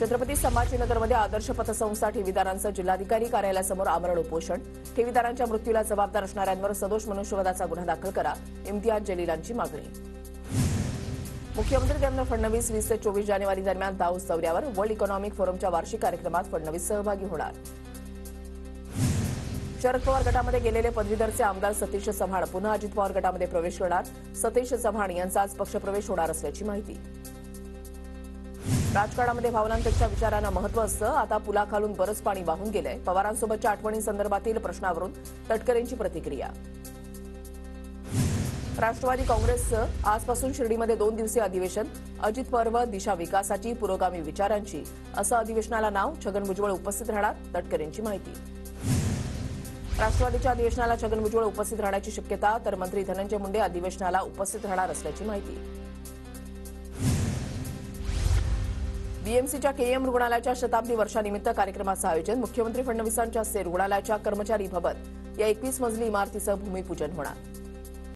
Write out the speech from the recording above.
छत्रपती संभाजीनगरमध्ये आदर्श पतसंस्था ठेवीदारांचं जिल्हाधिकारी कार्यालयासमोर आमरण उपोषण. ठेवीदारांच्या मृत्यूला जबाबदार असणाऱ्यांवर सदोष मनुष्यवधाचा गुन्हा दाखल करा. इम्तियाज जलीलांची मागणी. मुख्यमंत्री देवेंद्र फडणवीस 20 ते 24 जानेवारी दरम्यान दाऊस दौऱ्यावर. वर्ल्ड इकॉनॉमिक फोरमच्या वार्षिक कार्यक्रमात फडणवीस सहभागी होणार. शरद पवार गटामध्ये गेलेले पदवीधरचे आमदार सतीश चव्हाण पुन्हा अजित पवार गटामध्ये प्रवेश करणार. सतीश चव्हाण यांचा आज पक्षप्रवेश होणार असल्याची माहिती. राजकारणामध्ये भावनांपेक्षा विचारांना महत्त्व असतं. आता पुलाखालून बरंच पाणी वाहून गेलंय. पवारांसोबतच्या आठवणींसंदर्भातील प्रश्नावरून तटकरेंची प्रतिक्रिया. राष्ट्रवादी काँग्रेसचं आजपासून शिर्डीमध्ये 2 दिवसीय अधिवेशन. अजित पर्व दिशा विकासाची पुरोगामी विचारांची असं अधिवेशनाला नाव. छगन भुजबळ उपस्थित राहणार. तटकरेंची माहिती. राष्ट्रवादीच्या अधिवेशनाला छगन भुजबळ उपस्थित राहण्याची शक्यता, तर मंत्री धनंजय मुंडे अधिवेशनाला उपस्थित राहणार असल्याची माहिती. बीएमसीच्या केईएम रुग्णालयाच्या शताब्दी वर्षानिमित्त कार्यक्रमाचं आयोजन. मुख्यमंत्री फडणवीसांच्या हस्ते रुग्णालयाच्या कर्मचारी भवन या 21 मजली इमारतीचं भूमिपूजन होणार.